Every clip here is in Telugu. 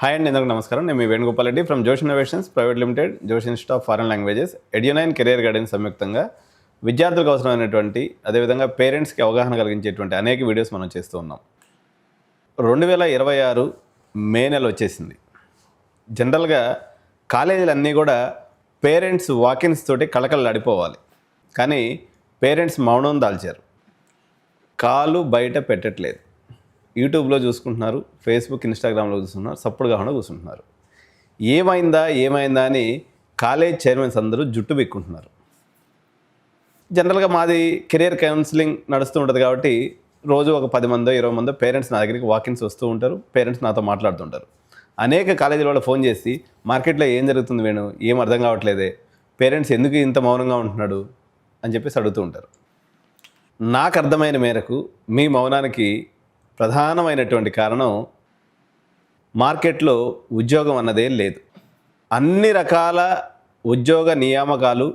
హాయ్ అండి, అందరికీ నమస్కారం. నేను మీ Venugopal Reddy from Josh innovations private limited, Josh institute of foreign languages, Edunine career guidance సంయుక్తంగా విద్యార్థులకు అవసరమైనటువంటి అదేవిధంగా పేరెంట్స్కి అవగాహన కలిగించేటువంటి అనేక వీడియోస్ మనం చేస్తూ ఉన్నాం. 2026 మే నెల వచ్చేసింది. జనరల్గా కాలేజీలన్నీ కూడా పేరెంట్స్ వాకిన్స్ తోటి కళకళలాడిపోవాలి. కానీ పేరెంట్స్ మౌనం దాల్చారు. కాలు బయట పెట్టట్లేదు. యూట్యూబ్లో చూసుకుంటున్నారు, ఫేస్బుక్ ఇన్స్టాగ్రామ్లో చూసుకుంటున్నారు, సప్పుడు కాకుండా కూర్చుంటున్నారు. ఏమైందా అని కాలేజ్ చైర్మన్స్ అందరూ జుట్టు బిక్కుంటున్నారు. జనరల్గా మాది కెరియర్ కౌన్సిలింగ్ నడుస్తూ ఉంటుంది కాబట్టి రోజు ఒక 10 మందో 20 మందో పేరెంట్స్ నా దగ్గరికి వాకిన్స్ వస్తూ ఉంటారు. పేరెంట్స్ నాతో మాట్లాడుతుంటారు. అనేక కాలేజీల వాళ్ళు ఫోన్ చేసి మార్కెట్లో ఏం జరుగుతుంది వేణు, ఏం అర్థం కావట్లేదే, పేరెంట్స్ ఎందుకు ఇంత మౌనంగా ఉంటున్నాడు అని చెప్పేసి అడుగుతూ ఉంటారు. నాకు అర్థమైన మేరకు మీ మౌనానికి ప్రధానమైనటువంటి కారణం మార్కెట్లో ఉద్యోగం అన్నదే లేదు. అన్ని రకాల ఉద్యోగ నియామకాలు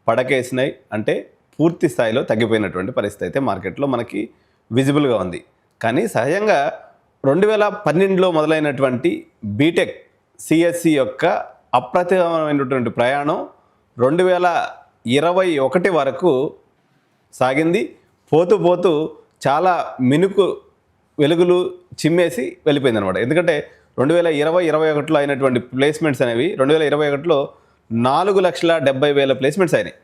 పడకేసినాయి. అంటే పూర్తి స్థాయిలో తగ్గిపోయినటువంటి పరిస్థితి అయితే మార్కెట్లో మనకి విజిబుల్గా ఉంది. కానీ సహజంగా 2012లో మొదలైనటువంటి బీటెక్ సిఎస్సి యొక్క అప్రతిహతమైనటువంటి ప్రయాణం 2021 వరకు సాగింది. పోతూ చాలా మినుకు వెలుగులు చిమ్మేసి వెళ్ళిపోయింది అనమాట. ఎందుకంటే 2020-21లో అయినటువంటి ప్లేస్మెంట్స్ అనేవి 2021లో 4,70,000 ప్లేస్మెంట్స్ అయినాయి.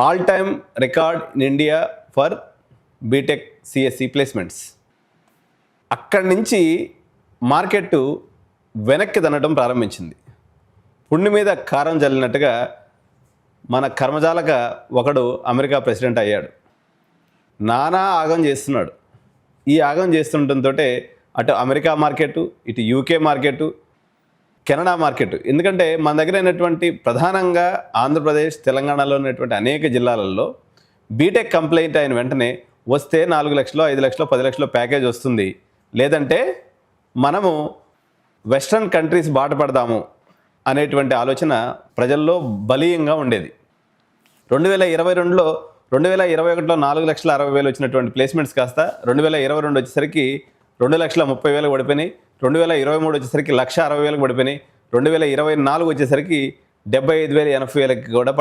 All time record in India for BTech CSC placements. అక్కడి నుంచి మార్కెట్ వెనక్కి తన్నడం ప్రారంభించింది. పుండి మీద కారం జల్లినట్టుగా మన కర్మజాలక ఒకడు అమెరికా ప్రెసిడెంట్ అయ్యాడు. నానా ఆగం చేస్తున్నాడు. ఈ ఆగం చేస్తుండటంతో అటు అమెరికా మార్కెట్, ఇటు యూకే మార్కెట్, కెనడా మార్కెట్, ఎందుకంటే మన దగ్గర అయినటువంటి ప్రధానంగా ఆంధ్రప్రదేశ్, తెలంగాణలో ఉన్నటువంటి అనేక జిల్లాలలో బీటెక్ కంప్లైంట్ అయిన వెంటనే వస్తే 4 లక్షలు, 5 లక్షలు, 10 లక్షలు ప్యాకేజ్ వస్తుంది, లేదంటే మనము వెస్ట్రన్ కంట్రీస్ బాటపడదాము అనేటువంటి ఆలోచన ప్రజల్లో బలీయంగా ఉండేది. 2022లో 2021లో 4,60,000 వచ్చినటువంటి ప్లేస్మెంట్స్ కాస్త 2022 వచ్చేసరికి 2,30,000 పడిపోయినాయి. 2023 వచ్చేసరికి 1,60,000 పడిపోయినాయి. 2024 వచ్చేసరికి 75,000, 80,000 కూడా